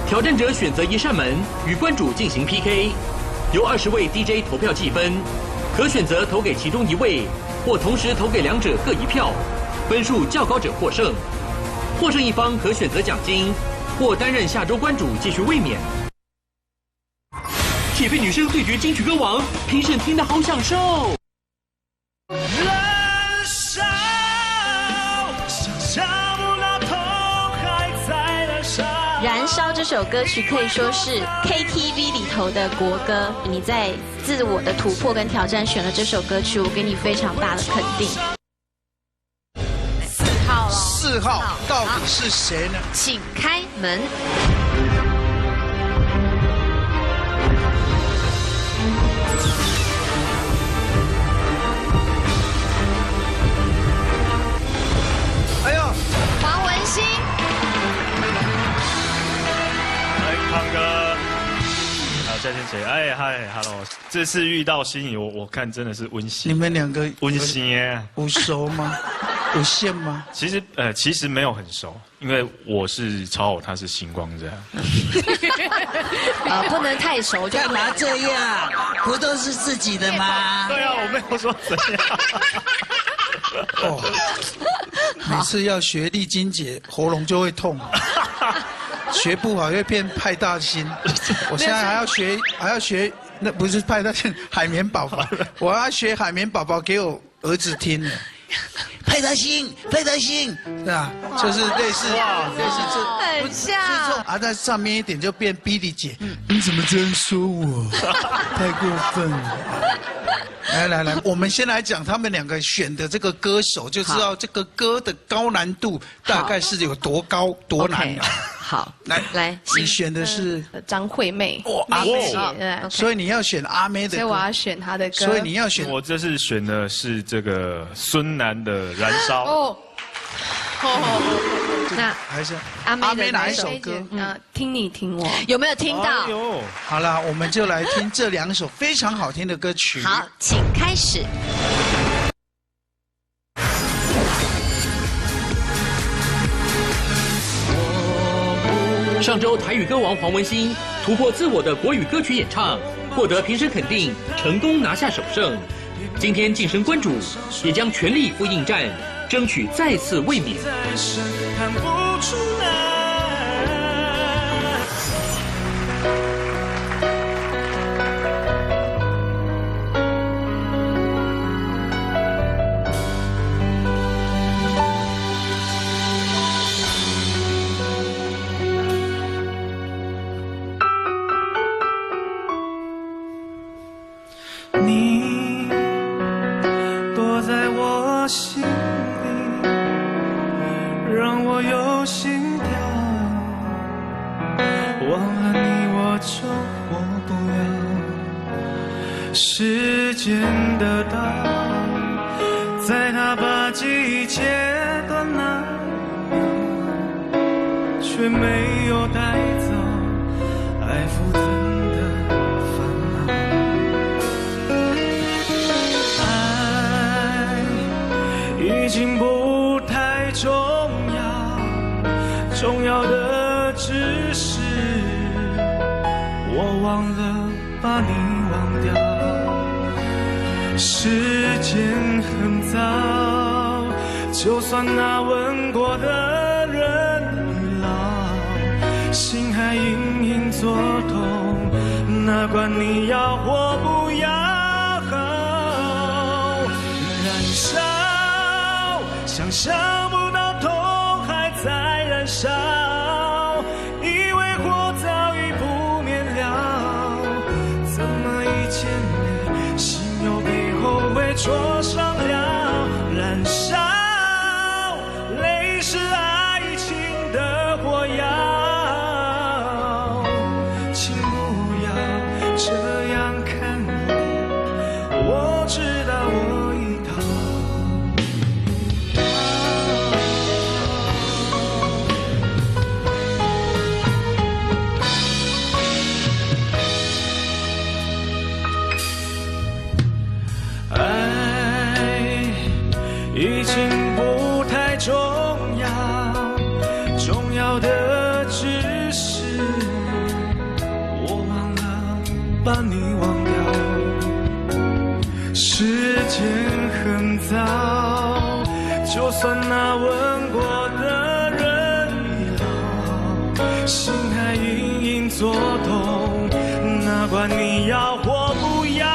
挑战者选择一扇门，与关主进行 PK， 由20位 DJ 投票计分，可选择投给其中一位，或同时投给两者各一票，分数较高者获胜。获胜一方可选择奖金，或担任下周关主继续卫冕。铁肺女生对决金曲歌王，评审听得好享受。燃烧，想象不到头还在燃烧。燃烧这首歌曲可以说是 KTV 里头的国歌。你在自我的突破跟挑战选了这首歌曲，我给你非常大的肯定。4号到底是谁呢？请开门。哎呦，黄文兴。康哥，还有夏天姐，哎嗨 ，hello， 这次遇到心仪，我看真的是温馨。你们两个温馨耶？有熟吗？有线吗？其实没有很熟，因为我是超偶，他是星光这样。不能太熟，干嘛这样？不都是自己的吗？对啊，我没有说怎样。哦，每次要学丽晶姐，喉咙就会痛。学不好会变派大星，我现在还要学，那不是派大星，海绵宝宝，我要学海绵宝宝给我儿子听的。派大星，派大星，是吧？就是类似这，很像。啊，在上面一点就变 Billy 姐，你怎么这样说我？太过分了。来，我们先来讲他们两个选的这个歌手，就知道这个歌的高难度大概是有多高多难。好，来，你选的是张惠妹，阿妹，对，所以你要选阿妹的歌，所以我要选她的歌，所以你要选。我这次选的是这个孙楠的《燃烧》。那还是阿妹哪一首歌？听你听我，有没有听到？好了，我们就来听这2首非常好听的歌曲。好，请开始。上周台语歌王黄文兴突破自我的国语歌曲演唱，获得评审肯定，成功拿下首胜。今天晋升关主，也将全力赴应战，争取再次卫冕。看不出来。你躲在我心里，让我有心跳。忘了你，我就活不了。时间的刀，在它把记忆切断那一秒，却没有带走爱浮腾的烦恼。爱已经不太重要，重要的只是我忘了把你忘掉。时间很早，就算那吻过的人老，心还隐隐作痛，哪管你要或不要。燃烧，想象不到痛还在燃烧，以为火早已扑灭了，怎么一见你，心又被后悔灼伤了。燃烧，泪是爱情的火药，请不要这样看我，我知道我已逃。把你忘掉。时间很早，就算那吻过的人已老，心还隐隐作痛，哪管你要或不要。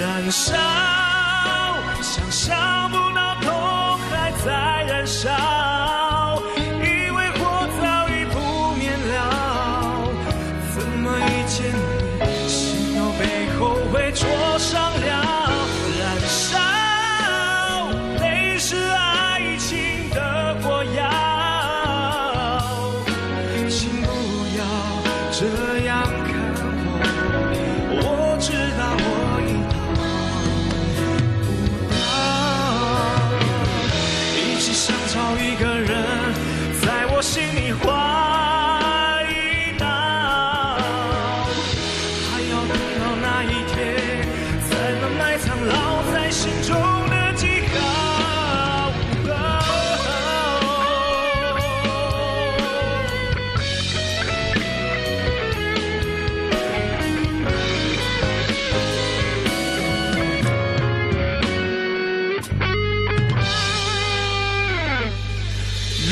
燃烧，想象不到痛还在燃烧，以为火早已扑灭了，怎么一见你心又被后悔灼伤了。燃烧，泪是爱情的火药，请不要这样看我，我知道我已逃不掉。一直想找一个人在我心里怀抱，还要等到那一天才能埋藏烙在心中的记号。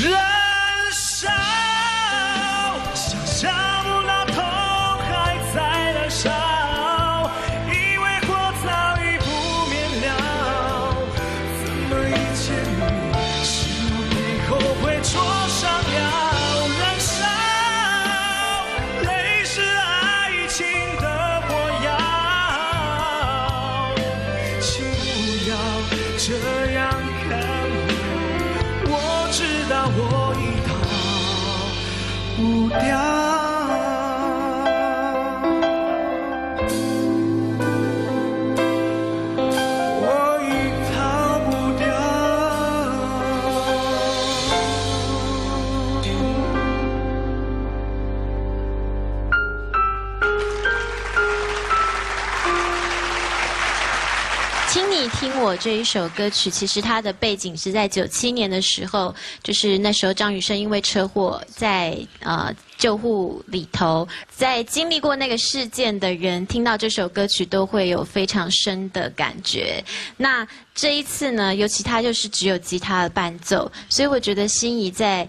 燃烧，想象不到痛还在燃烧，以为火早已扑灭了，怎么一见你心又被后悔灼伤了。燃烧，泪是爱情的火药，请不要这样看我，我知道我已逃不掉。我已逃不掉。请你听我这一首歌曲，其实它的背景是在97年的时候，就是那时候张雨生因为车祸在救护里头，在经历过那个事件的人听到这首歌曲都会有非常深的感觉。那这一次呢，尤其它就是只有吉他的伴奏，所以我觉得心怡在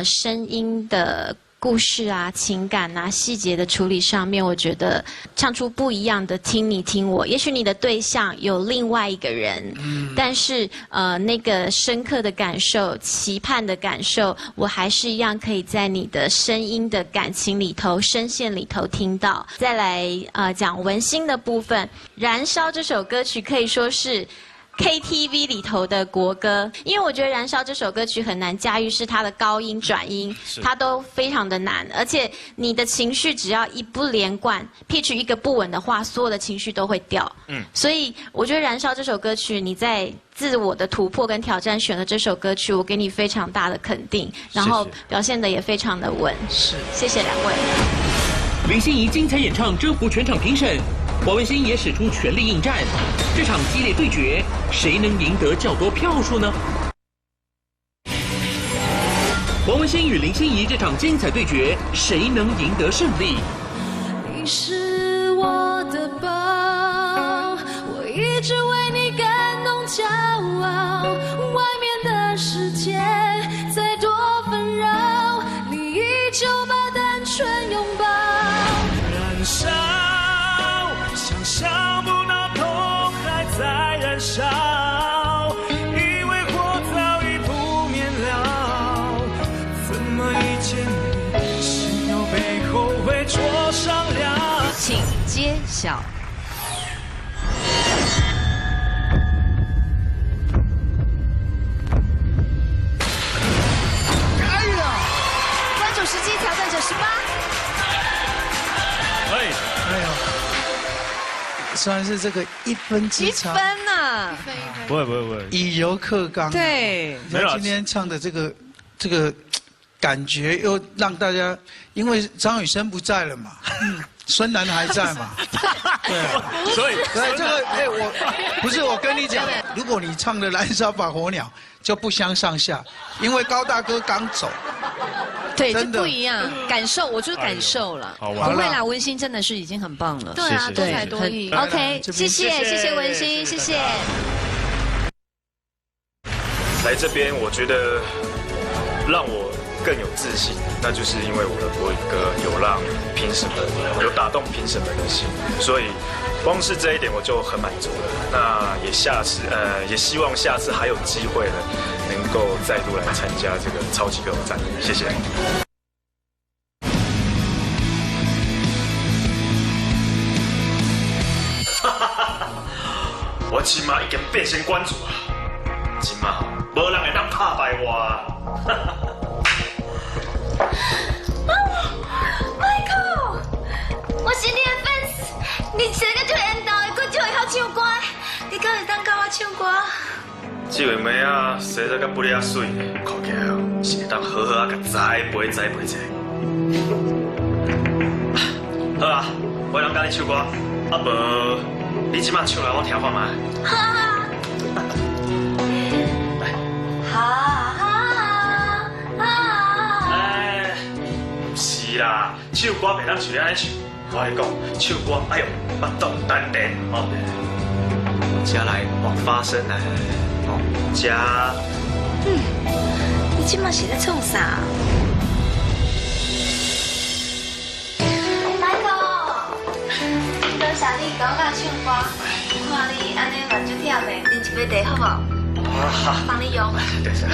声音的故事啊、情感啊、细节的处理上面，我觉得唱出不一样的听你听我。也许你的对象有另外一个人，但是那个深刻的感受、期盼的感受，我还是一样可以在你的声音的感情里头、声线里头听到。再来讲文心的部分，《燃烧》这首歌曲可以说是KTV 里头的国歌，因为我觉得《燃烧》这首歌曲很难驾驭，是它的高音、转音，它都非常的难，而且你的情绪只要一不连贯 ，pitch 一个不稳的话，所有的情绪都会掉。所以我觉得《燃烧》这首歌曲，你在自我的突破跟挑战选了这首歌曲，我给你非常大的肯定，然后表现的也非常的稳。是，谢谢两位。林心怡精彩演唱征服全场评审，王文兴也使出全力应战。这场激烈对决，谁能赢得较多票数呢？王文兴与林心怡这场精彩对决，谁能赢得胜利？你是我的宝，我一直为你感动骄傲。外面的世界再多纷扰，你依旧把单纯拥抱。燃烧，想象不到痛还在燃烧，以为火早已扑灭了，怎么一见你心又被后悔灼伤了。请揭晓。观众时机，挑战者18。哎呦，算是这个1分之差，1分呐，不会，以柔克刚。对，你看今天唱的这个感觉，又让大家，因为张雨生不在了嘛，孙楠还在嘛，对啊，所以对这个，我跟你讲，如果你唱的《燃烧吧火鸟》就不相上下，因为高大哥刚走，对，这真的不一样，感受，我就是感受了。好玩不会啦，文心真的是已经很棒了。对啊，谢谢多才多艺。来 OK，这边谢谢文心，谢谢。来这边，我觉得让我更有自信，那就是因为我的国语歌有让评审们有打动评审们的心，所以光是这一点我就很满足了。那也希望下次还有机会呢，能够再度来参加这个超级歌手战，谢谢。我起码已经变成关主啊！起码无人会当打败我啊！Michael， 我是你的 fans， 你这个就缘投的，佫就会晓唱歌，你敢会当教我唱歌？这位妹啊，生得甲不哩啊水，看起来哦是会当好好啊甲栽培者。好啊，我通教你唱歌，啊无你即马唱来我听看卖。哎，不是啦，唱歌袂当像安尼唱，我跟你讲，唱歌哎呦，巴肚丹田哦。加来往发声来，哦，加。你即马是咧创啥 ？Michael， 多谢你教我唱歌，看你安尼目睭忝的，啉一杯茶好不好？好，帮你用。对是。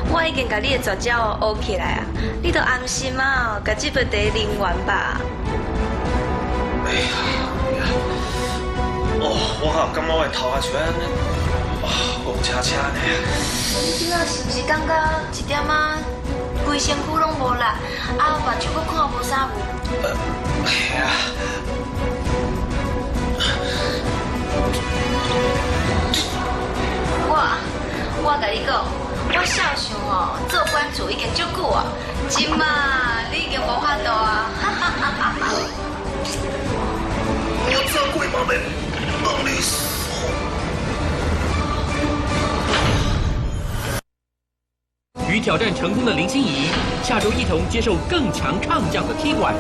我已经甲你的绝招学起来啊，你都安心啊，甲这杯茶啉完吧。哎呀，哦，我好感觉我的头壳像安尼，乌车车呢。你今仔是不是感觉一点仔规身躯拢无力，啊，目睭佫看无啥物？哎呀。我甲你讲，我少想哦，做关主已经足久啊，今嘛你已经无法度啊！我做鬼嘛免让你死。与挑战成功的林心怡，下周一同接受更强唱将的踢馆。